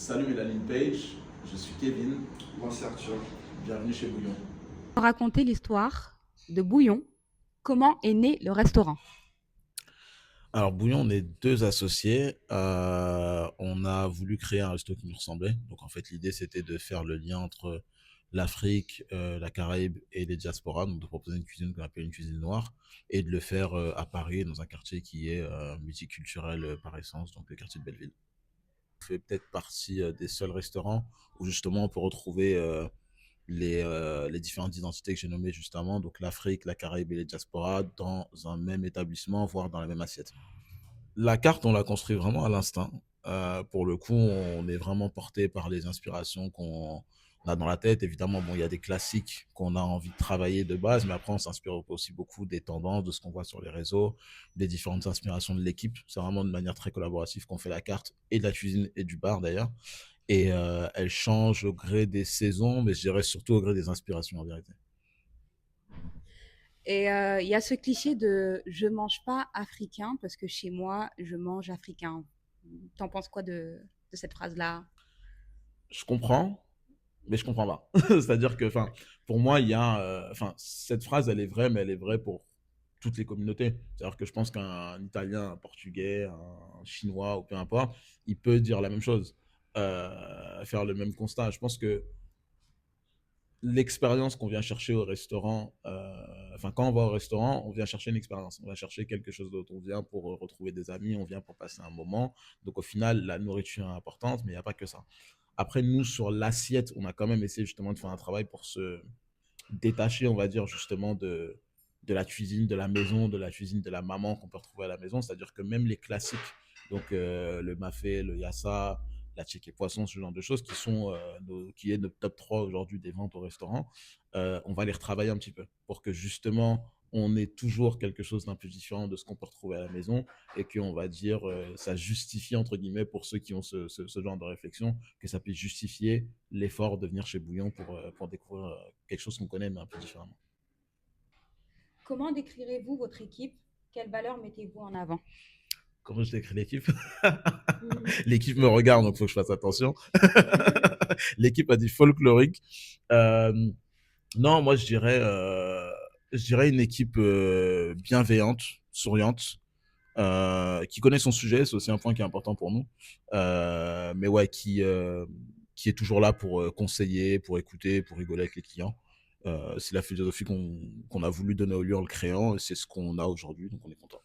Salut Mélanie Page, je suis Kevin, Moi, c'est Arthur. bienvenue chez Bouillon. Raconter l'histoire de Bouillon. Comment est né le restaurant? Alors, Bouillon, on est deux associés. On a voulu créer un resto qui nous ressemblait. Donc, en fait, l'idée, c'était de faire le lien entre l'Afrique, la Caraïbe et les diasporas. Donc, de proposer une cuisine qu'on appelle une cuisine noire et de le faire à Paris, dans un quartier qui est multiculturel par essence, donc le quartier de Belleville. On fait peut-être partie des seuls restaurants où justement on peut retrouver les différentes identités que j'ai nommées justement, donc l'Afrique, la Caraïbe et les diasporas, dans un même établissement, voire dans la même assiette. La carte, on l'a construit vraiment à l'instinct. Pour le coup, on est vraiment porté par les inspirations qu'on a dans la tête. Évidemment, bon, il y a des classiques qu'on a envie de travailler de base, mais après, on s'inspire aussi beaucoup des tendances, de ce qu'on voit sur les réseaux, des différentes inspirations de l'équipe. C'est vraiment de manière très collaborative qu'on fait la carte, et de la cuisine et du bar d'ailleurs. Et elle change au gré des saisons, mais je dirais surtout au gré des inspirations en vérité. Et il y a ce cliché de je mange pas africain parce que chez moi, je mange africain. T'en penses quoi de cette phrase-là? Je comprends, mais je comprends pas. C'est-à-dire que, enfin, pour moi, il y a, enfin, cette phrase, elle est vraie, mais elle est vraie pour toutes les communautés. C'est-à-dire que je pense qu'un Italien, un Portugais, un Chinois ou peu importe, il peut dire la même chose, faire le même constat. Je pense que l'expérience qu'on vient chercher au restaurant, enfin, quand on va au restaurant, on vient chercher une expérience, on vient chercher quelque chose d'autre. On vient pour retrouver des amis, on vient pour passer un moment. Donc, au final, la nourriture est importante, mais il n'y a pas que ça. Après, nous, sur l'assiette, on a quand même essayé justement de faire un travail pour se détacher, on va dire, justement, de la cuisine de la maison, de la cuisine de la maman qu'on peut retrouver à la maison. C'est-à-dire que même les classiques, donc le mafé, le yassa, la tchèque et poisson, ce genre de choses qui sont qui est notre top 3 aujourd'hui des ventes au restaurant, on va les retravailler un petit peu pour que justement on ait toujours quelque chose d'un peu différent de ce qu'on peut retrouver à la maison et qu'on va dire ça justifie entre guillemets pour ceux qui ont ce genre de réflexion, que ça puisse justifier l'effort de venir chez Bouillon pour découvrir quelque chose qu'on connaît mais un peu différemment. Comment décrirez-vous votre équipe? Quelles valeurs mettez-vous en avant? Comment je décris l'équipe? L'équipe me regarde, donc il faut que je fasse attention. L'équipe a dit folklorique. Euh, non, moi je dirais une équipe bienveillante, souriante, qui connaît son sujet, c'est aussi un point qui est important pour nous. Mais ouais, qui est toujours là pour conseiller, pour écouter, pour rigoler avec les clients. C'est la philosophie qu'on a voulu donner au lieu en le créant, et c'est ce qu'on a aujourd'hui, donc on est content.